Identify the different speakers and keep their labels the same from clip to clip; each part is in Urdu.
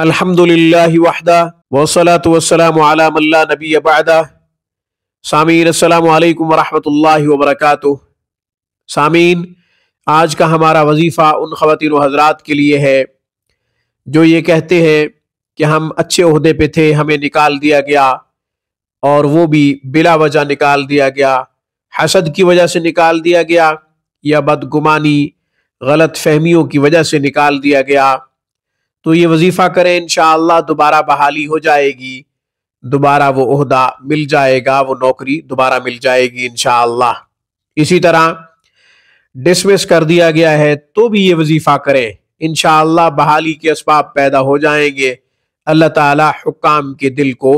Speaker 1: الحمدللہ وحدہ والصلاة والسلام علی من لا نبی بعدہ۔ سامعین السلام علیکم ورحمۃ اللہ وبرکاتہ۔ سامعین، آج کا ہمارا وظیفہ ان خواتین و حضرات کے لیے ہے جو یہ کہتے ہیں کہ ہم اچھے عہدے پہ تھے، ہمیں نکال دیا گیا، اور وہ بھی بلا وجہ نکال دیا گیا، حسد کی وجہ سے نکال دیا گیا یا بدگمانی غلط فہمیوں کی وجہ سے نکال دیا گیا۔ تو یہ وظیفہ کریں، انشاءاللہ دوبارہ بحالی ہو جائے گی، دوبارہ وہ عہدہ مل جائے گا، وہ نوکری دوبارہ مل جائے گی انشاءاللہ۔ اسی طرح ڈسمس کر دیا گیا ہے تو بھی یہ وظیفہ کریں، انشاءاللہ بحالی کے اسباب پیدا ہو جائیں گے، اللہ تعالی حکام کے دل کو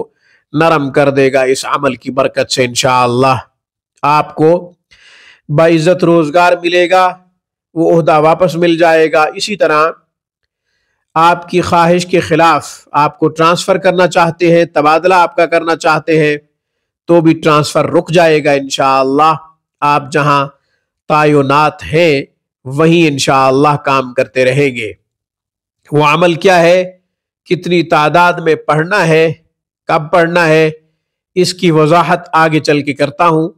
Speaker 1: نرم کر دے گا اس عمل کی برکت سے انشاءاللہ۔ آپ کو باعزت روزگار ملے گا، وہ عہدہ واپس مل جائے گا۔ اسی طرح آپ کی خواہش کے خلاف آپ کو ٹرانسفر کرنا چاہتے ہیں، تبادلہ آپ کا کرنا چاہتے ہیں، تو بھی ٹرانسفر رک جائے گا انشاءاللہ۔ آپ جہاں تعینات ہیں وہیں انشاءاللہ کام کرتے رہیں گے۔ وہ عمل کیا ہے، کتنی تعداد میں پڑھنا ہے، کب پڑھنا ہے، اس کی وضاحت آگے چل کے کرتا ہوں۔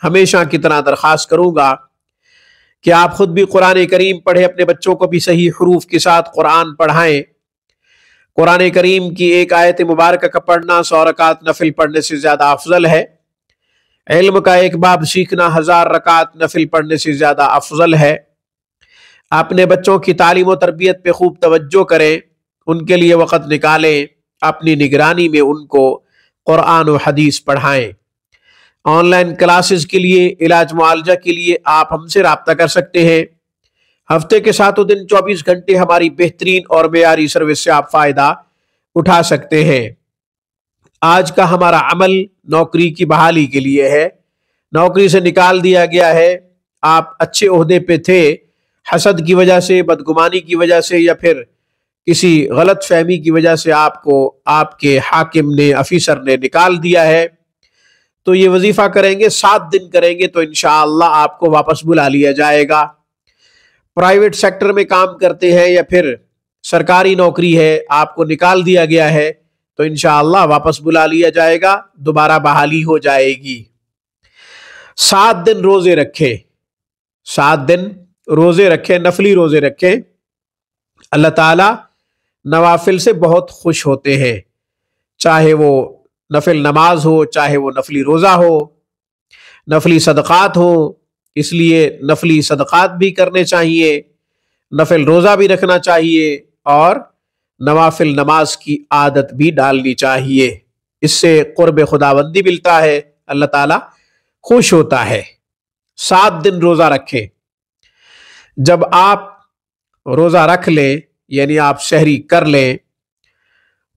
Speaker 1: ہمیشہ کی طرح درخواست کروں گا کہ آپ خود بھی قرآن کریم پڑھیں، اپنے بچوں کو بھی صحیح حروف کے ساتھ قرآن پڑھائیں۔ قرآن کریم کی ایک آیت مبارکہ کا پڑھنا 100 رکعت نفل پڑھنے سے زیادہ افضل ہے۔ علم کا ایک باب سیکھنا 1000 رکعت نفل پڑھنے سے زیادہ افضل ہے۔ اپنے بچوں کی تعلیم و تربیت پہ خوب توجہ کریں، ان کے لیے وقت نکالیں، اپنی نگرانی میں ان کو قرآن و حدیث پڑھائیں۔ آن لائن کلاسز کے لیے، علاج معالجہ کے لیے آپ ہم سے رابطہ کر سکتے ہیں۔ ہفتے کے 7 دن 24 گھنٹے ہماری بہترین اور معیاری سروس سے آپ فائدہ اٹھا سکتے ہیں۔ آج کا ہمارا عمل نوکری کی بحالی کے لیے ہے۔ نوکری سے نکال دیا گیا ہے، آپ اچھے عہدے پہ تھے، حسد کی وجہ سے، بدگمانی کی وجہ سے، یا پھر کسی غلط فہمی کی وجہ سے آپ کو آپ کے حاکم نے، افیسر نے نکال دیا ہے۔ تو یہ وظیفہ کریں گے، 7 دن کریں گے تو انشاءاللہ آپ کو واپس بلا لیا جائے گا۔ پرائیویٹ سیکٹر میں کام کرتے ہیں یا پھر سرکاری نوکری ہے، آپ کو نکال دیا گیا ہے تو انشاءاللہ واپس بلا لیا جائے گا، دوبارہ بحالی ہو جائے گی۔ 7 دن روزے رکھیں، 7 دن روزے رکھیں، نفلی روزے رکھیں۔ اللہ تعالی نوافل سے بہت خوش ہوتے ہیں، چاہے وہ نفل نماز ہو، چاہے وہ نفلی روزہ ہو، نفلی صدقات ہو۔ اس لیے نفلی صدقات بھی کرنے چاہیے، نفل روزہ بھی رکھنا چاہیے، اور نوافل نماز کی عادت بھی ڈالنی چاہیے۔ اس سے قرب خداوندی ملتا ہے، اللہ تعالیٰ خوش ہوتا ہے۔ 7 دن روزہ رکھیں۔ جب آپ روزہ رکھ لیں، یعنی آپ سحری کر لیں،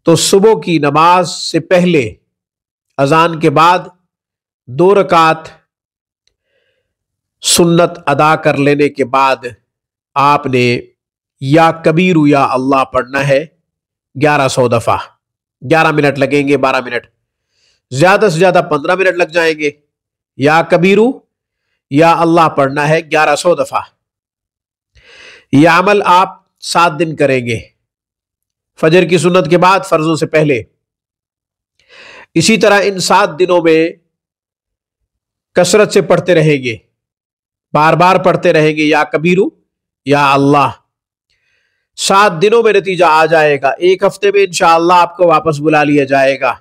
Speaker 1: تو صبح کی نماز سے پہلے اذان کے بعد 2 رکعت سنت ادا کر لینے کے بعد آپ نے یا کبیر یا اللہ پڑھنا ہے 1100 دفعہ۔ 11 منٹ لگیں گے، 12 منٹ، زیادہ سے زیادہ 15 منٹ لگ جائیں گے۔ یا کبیر یا اللہ پڑھنا ہے 1100 دفعہ۔ یہ عمل آپ 7 دن کریں گے، فجر کی سنت کے بعد، فرضوں سے پہلے۔ اسی طرح ان 7 دنوں میں کثرت سے پڑھتے رہیں گے، بار بار پڑھتے رہیں گے یا کبیر یا اللہ۔ 7 دنوں میں نتیجہ آ جائے گا، 1 ہفتے میں انشاءاللہ آپ کو واپس بلا لیا جائے گا۔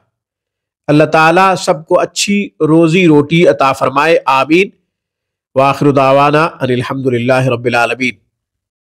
Speaker 1: اللہ تعالیٰ سب کو اچھی روزی روٹی عطا فرمائے، آمین۔ وآخر دعوانا ان الحمدللہ رب العالمین۔